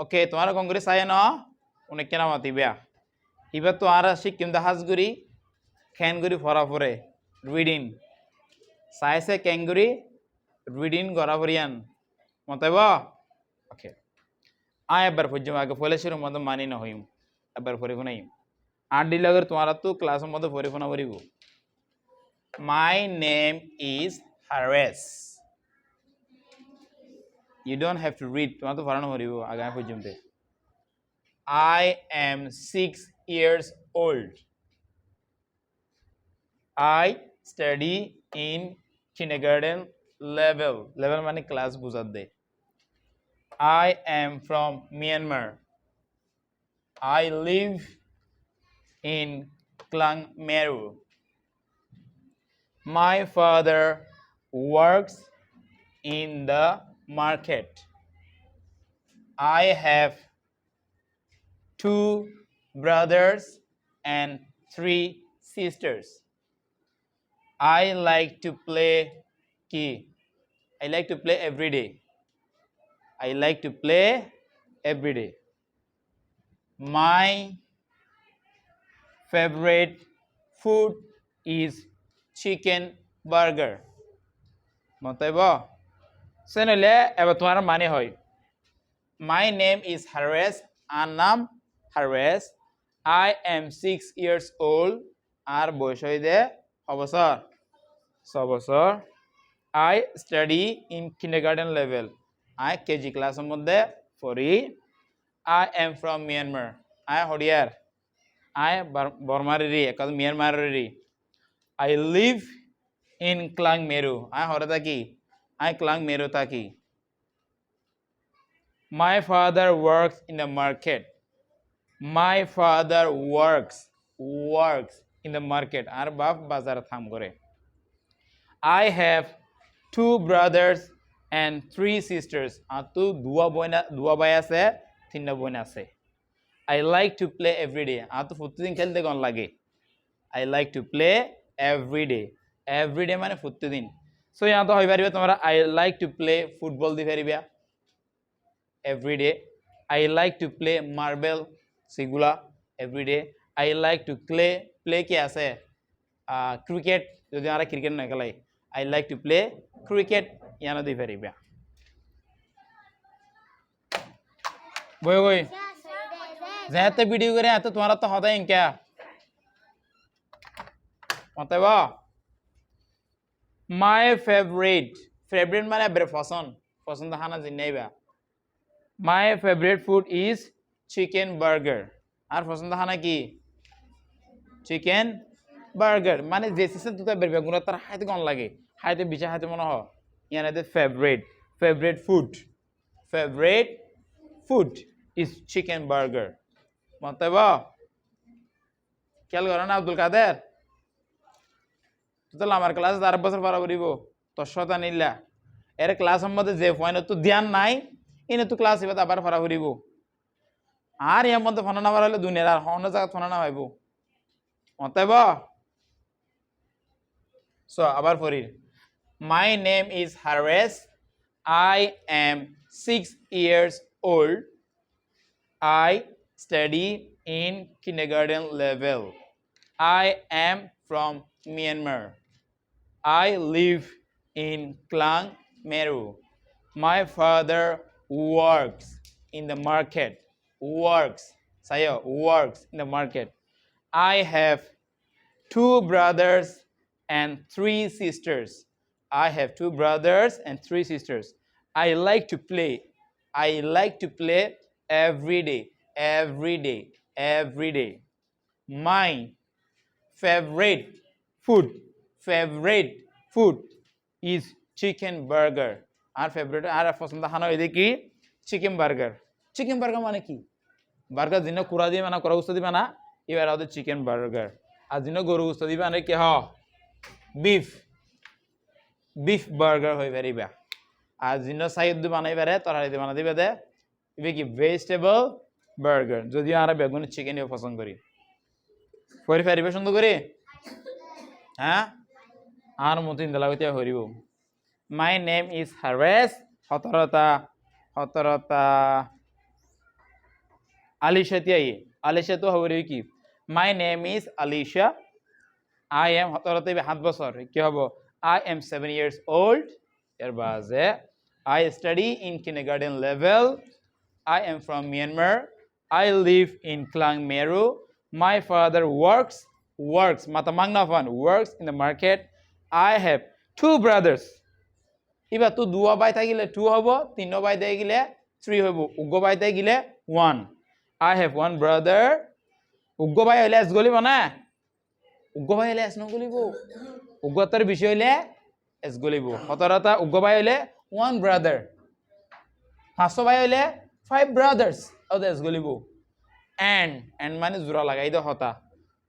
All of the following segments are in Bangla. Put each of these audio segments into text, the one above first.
ওকে তোমার কংগ্রেস আয় ন অনেক কেনা মাতি বেয়া এবার তো আর সিকিম দা হাজগুড়ি খ্যানগুড়ি ফরা ফরে রিডিং সাইসে ক্যাঙ্গুরি রিডিং গড়াভরিয়ান মতাইব ওকে আয় এবার পর্যন্ত আগে ফলেছির মধ্যে মানি না হইম এবার ফরে ফোনাইম আর ডিলাগের তোমার তো ক্লাসের মধ্যে ফরে ফোনা করিব মাই name is Hares You don't have to read. তোমার তো পড়ানো করিব আগামী পর্যন্ত I am 6 years old. I study in kindergarten level. Level মানে ক্লাস বুঝাত দে I am from Myanmar. I live in Klang Meru. My father works in the market. I have 2 brothers and 3 sisters. I like to play key. I like to play every day. I like to play every day. My favorite food is chicken burger. মতাইব সেনলে এবার তোমার মানে হয় My name is Hares. আর নাম Hares. I am 6 years old. আর বয়স হইতে অবসর 6 বছর I study in kindergarten level. I KG ক্লাসের মধ্যে পড়ি I am from Myanmar. I হরিয়ার I বর্মারেরি একদম মিয়ানমারেরি I live in Klang Meru. I হরে থাকি I Klang Meru থাকি My father works in the market. My father works in the market. আর বাপ বাজার থাম করে I have 2 brothers and 3 sisters. আর তো দুয়া ভাই আছে 3 বোন আছে I like to play every day. আর তো প্রতিদিন খেলতে কোন লাগে I like to play every day. Every day মানে প্রতিদিন সো ইয়া তো হই পারিবে তোমরা I like to play football the পারিবা every day. I like to play marble sigula every day. I like to play কি আছে cricket যদি আমরা ক্রিকেট না খেলাই I like to play cricket ইয়ানো দি পারিবা বই বই যেতে ভিডিও করে এত তোমার তো হদাই ইনকা মতাইবা My favorite মানে পছন্দ খানা জিনাইবা My favorite food is chicken burger. আর পছন্দ খানা কি চিকেন বার্গার মানে যে সিস্টেম তুই বেরবে গুণ তার হাইতে কোন লাগে হাইতে বিচা হাইতে মনে হয় ইয়ানাতে favorite food is chicken burger. মতাইবা খেয়াল করো না আব্দুল কাদের তুই তো আমার ক্লাসে 4 বছর পড়া করিব তোর শতা নিলা এর ক্লাসের মধ্যে যে পয়েন্ট তো ধ্যান নাই ইনে তো ক্লাস এবার আবার পড়া করিব আর এর মধ্যে ফোন নাম্বার হলে দুনিয়ার আর অন্য জায়গা ফোন না পাইব মতাইব সো আবার পড়ি My name is Hares. I am 6 years old. I study in kindergarten level. I am from Myanmar. I live in Klang Meru. My father works in the market. Works in the market. I have 2 brothers and 3 sisters. I have 2 brothers and 3 sisters. I like to play every day. My favorite food is chicken burger. আর ফেভারিট আর পছন্দ খানা হইছে কি চিকেন বার্গার মানে কি বার্গার দিন কুড়া দিয়ে মানে করা গুস্ত দিবা না এবার ওদের চিকেন বার্গার আর দিন গরু গুস্ত দিবা না কি বিফ বার্গার হই পারিবা আর দিন সাইড দি বানাই পারে তরকারি দি বানাই দিবে দে ইবে কি ভেজিটেবল বার্গার যদি আর বেগুন চিকেন ইও পছন্দ করি পরি পারিবে পছন্দ করি হ্যাঁ আর মতিন দলাগতি হরিব My name is Hares. হতরতা Alicia তিয়াই Alicia তো হবে কি My name is Alicia I am হতরতে 7 বছর কি হবে I am 7 years old এর বাজে I study in kindergarten level I am from Myanmar I live in Klang Meru my father works matamang na fan works in the market I have 2 brothers এবার তো দুয়া বাই থাকিলে 2 হবো তিন বাই দেই গিলে 3 হবো উগ্গ বাই দেই গিলে 1 I have one brother উগ্গ বাই হইলে এস গলিব না উগ্গ বাই হইলে এস নগলিব উগ্গতার বিষয় হইলে এস গলিব হতরতা উগ্গ বাই হইলে one brother হাসো বাই হইলে 5 brothers ও এস গলিব and মানে জোড়া লাগাই দাও হতা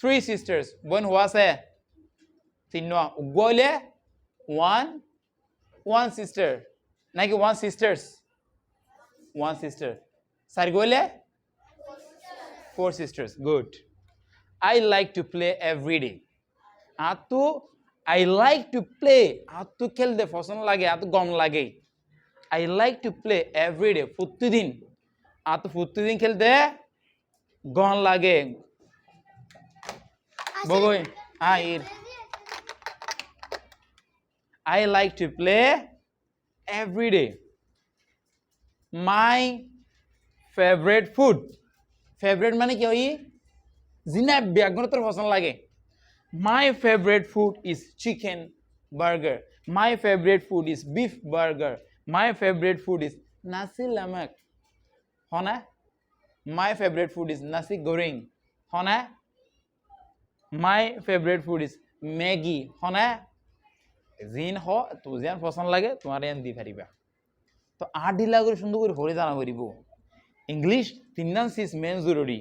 3 sisters বোন হো আছে তিন উগ্গ হইলে one sister নাকি one sister সারি গইলে 4 sisters good I like to play every day আতু I like to play আতু খেলতে পছন্দ লাগে আতু গম লাগে I like to play every day প্রতিদিন আতু প্রতিদিন খেলতে গম লাগে বগই আইর I like to play every day my favorite food favorite মানে কি হই জিনা ব্যাগনতর পছন্দ লাগে my favorite food is chicken burger my favorite food is beef burger my favorite food is nasi lemak হনা my favorite food is nasi goreng হনা my favorite food is maggi হনা জিন হ তো জিন পছন্দ লাগে তোমার এন দি পারিবা তো আট দিলা করে সুন্দর করে ভরে জানা করিব ইংলিশ তিনজন সিস মেন জরুরি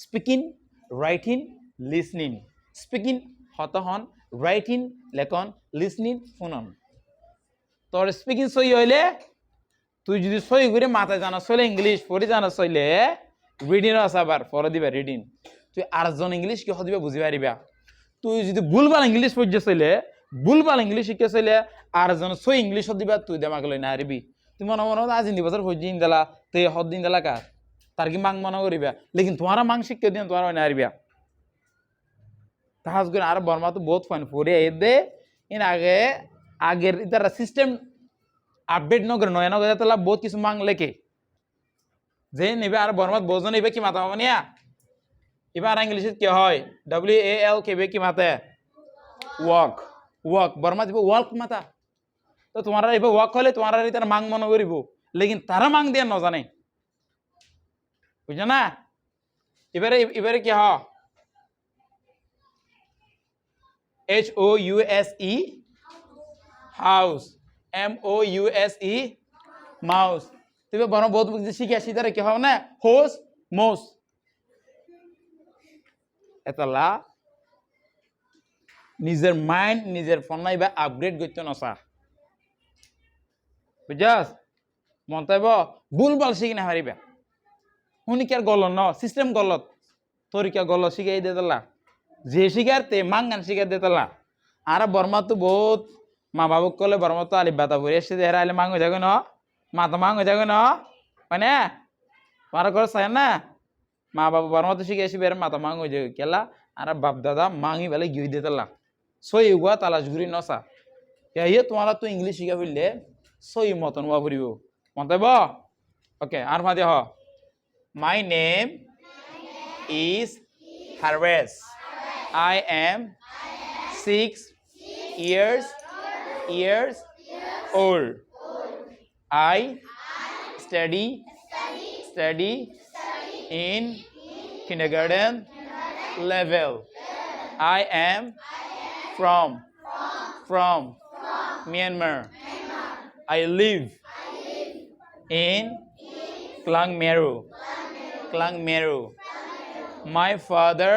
স্পিকিং রাইটিং লিসনিং স্পিকিং হতহন রাইটিং লেখন লিসনিং শুনন তোর স্পিকিং সই হইলে তুই যদি সই করে মাথায় জানা চলে ইংলিশ পড়ে জানা চলে রিডিং আছে আবার পড়ে দিবা রিডিং তুই আরেকজন ইংলিশ কি হদিবা বুঝি পারিবা তুই যদি ভুলভাল ইংলিশ পড়ে চলে ভুলভাল ইংলিশ শিখে চলে আরেকজন সই ইংলিশ দিবা তুই দেমাক লই না আরবি তুই মনে মনে আজ হিন্দি বছর হজ্জিন দিলা তুই হদ্দিন দিলা কার তার কি মাং মনে করিবা লেকিন তোমার মাং শিখতে দিন তোমার হয় না আরবিয়া তাহাজ করে আর বর্মা তো বহুত ফাইন পড়ে এ দে ইন আগের তারা সিস্টেম আপডেট নগরে নয় নগরে তাহলে বহুত কিছু মাং লেখে যে নেবে আর বর্মাত বোঝো নেবে কি মাথা মানিয়া এবার ইংলিশে কি হয় WAL কেবে কি মাতে ওয়াক বর্মা দিব ওয়াক মাতা তো তোমার এবার ওয়াক হলে তোমার তারা মাং মনে করিব লেকিন তারা মাং দিয়ে ন জানে বুঝছো না এবারে কি হ HOUSE হাউস MOUSE মাউস তুমি বড় বহুত শিখে আসি তারা কি হবে না হোস মোস এতলা নিজের মাইন্ড নিজের ফোন নাইবা আপগ্রেড করতে নসা বুঝাস মন তাইব ভুলভাল শিখি না হারিবা শুনি কি আর গলত ন সিস্টেম গলত তরিকা গলত শিখাই দিয়ে দিলা যে শিকার তে মাঙ্গান শিকার দিয়ে দিলা আর বর্মা তো বহুত মা বাবুক কলে বর্মা তো আলি বাতা পরে এসে দেয় আলে মাং হয়ে যাবে ন মাথা মাং হয়ে যাবে ন মানে তোমার ঘর চাই না মা বাবু বর্মা তো শিখে আসি বের মাথা মাং হয়ে যাবে কেলা আর বাপ দাদা মাঙি বেলে গিয়ে দিয়ে দিলা সই উগুয়া তালাশ ঘুরি নসা ইয়ে তোমার তো ইংলিশ শিখা বললে সই মতন ওয়া ফুরিব মতাইব ওকে আর মাঝে হ মাই নেম ইজ হারভেস I am 6 years old I study in kindergarten level I am from Myanmar I live in Klang Meru my father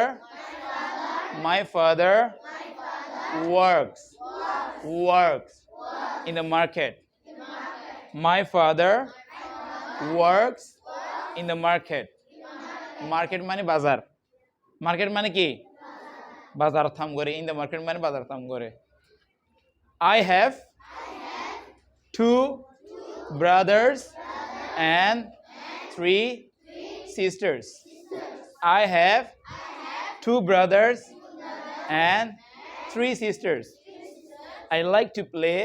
works in the market my father works in the market মানে বাজার মার্কেট মানে কি বাজার থাম করে in the market মানে বাজার থাম করে I have 2 brothers and 3 sisters. I have 2 brothers and 3 sisters. I like to play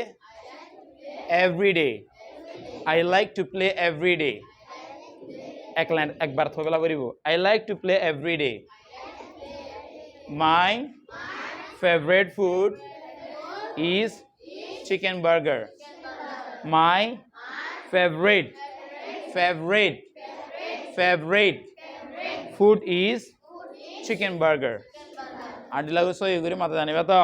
every day. I like to play every day. একবার থবেলা বলিব I like to play every day. My favorite food is chicken burger. My favorite food is chicken burger. Adilago so you mata janiba to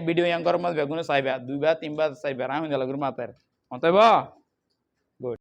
video yang kor mas begunu saiba 2 bar 3 bar saiba আমি দিলাগুর মাতার অতএব